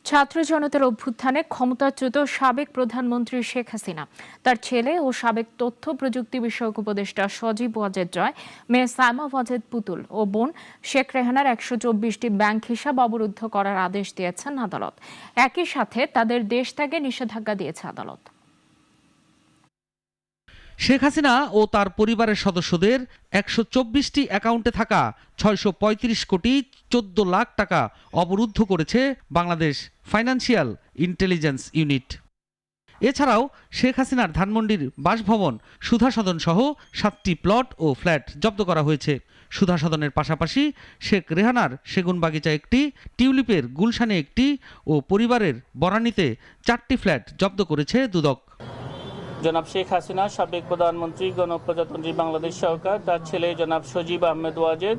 ছাত্র জনতার অভ্যুত্থানে ক্ষমতাচ্যুত সাবেক প্রধানমন্ত্রী শেখ হাসিনা, তার ছেলে ও সাবেক তথ্য প্রযুক্তি বিষয়ক উপদেষ্টা সজীব ওয়াজেদ জয়, মেয়ে সাইমা ওয়াজেদ পুতুল ও বোন শেখ রেহানার ১২৪টি ব্যাংক হিসাব অবরুদ্ধ করার আদেশ দিয়েছেন আদালত। একই সাথে তাদের দেশ ত্যাগে নিষেধাজ্ঞা দিয়েছে আদালত। শেখ হাসিনা ও তার পরিবারের সদস্যদের ১২৪টি অ্যাকাউন্টে থাকা ৬৩৫ কোটি ১৪ লাখ টাকা অবরুদ্ধ করেছে বাংলাদেশ ফাইন্যান্সিয়াল ইন্টেলিজেন্স ইউনিট। এছাড়াও শেখ হাসিনার ধানমন্ডির বাসভবন সুধা সদন সহ ৭টি প্লট ও ফ্ল্যাট জব্দ করা হয়েছে। সুধা সদনের পাশাপাশি শেখ রেহানার সেগুনবাগিচা একটি, টিউলিপের গুলশানে একটি ও পরিবারের বনানীতে 4টি ফ্ল্যাট জব্দ করেছে দুদক। জনাব শেখ হাসিনা, সাবেক প্রধানমন্ত্রী, গণপ্রজাতন্ত্রী বাংলাদেশ সরকার, তার ছেলে জনাব সজীব আহমেদ ওয়াজেদ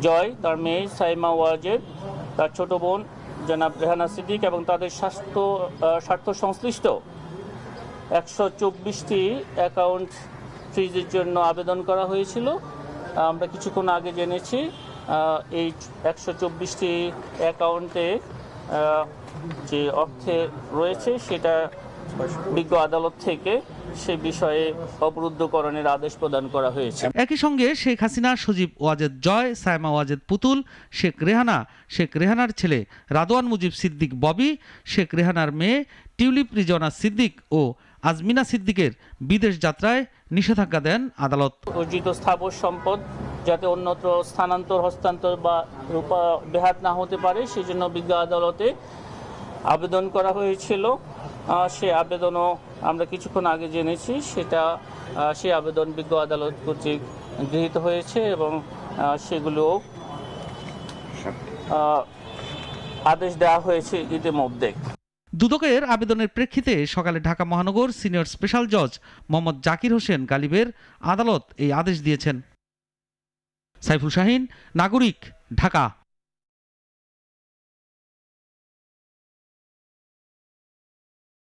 জয়, তার মেয়ে সাইমা ওয়াজেদ, তার ছোট বোন জনাব রেহানা সিদ্দিক এবং তাদের স্বার্থ সংশ্লিষ্ট ১২৪টি অ্যাকাউন্ট ফ্রিজের জন্য আবেদন করা হয়েছিল। আমরা কিছুক্ষণ আগে জেনেছি এই ১২৪টি অ্যাকাউন্টে যে অর্থে রয়েছে সেটা বিজ্ঞ আদালত থেকে সে বিষয়ে অবরুদ্ধকরণের আদেশ প্রদান করা হয়েছে। একই সঙ্গে শেখ হাসিনা, সজীব ওয়াজেদ জয়, সাইমা ওয়াজেদ পুতুল, শেখ রেহানা, শেখ রেহানার ছেলে রাদওয়ান মুজিব সিদ্দিক ববি, শেখ রেহানার মেয়ে টিউলিপ রিজওয়ানা সিদ্দিক ও আজমিনা সিদ্দিকের বিদেশ যাত্রায় নিষেধাজ্ঞা দেন আদালত। অর্জিত স্থাবর সম্পদ যাতে অন্যত্র স্থানান্তর, হস্তান্তর বা বেহাত না হতে পারে সেজন্য বিজ্ঞ আদালতে আবেদন করা হয়েছিল। সে আবেদনও আমরা কিছুক্ষণ আগে জেনেছি, সে আবেদন বিজ্ঞ আদালত কর্তৃক গৃহীত হয়েছে এবং সেগুলো আদেশ দেওয়া হয়েছে ইতিমধ্যে। দুদকের আবেদনের প্রেক্ষিতে সকালে ঢাকা মহানগর সিনিয়র স্পেশাল জজ মোহাম্মদ জাকির হোসেন গালিবের আদালত এই আদেশ দিয়েছেন। সাইফুল শাহীন, নাগরিক, ঢাকা।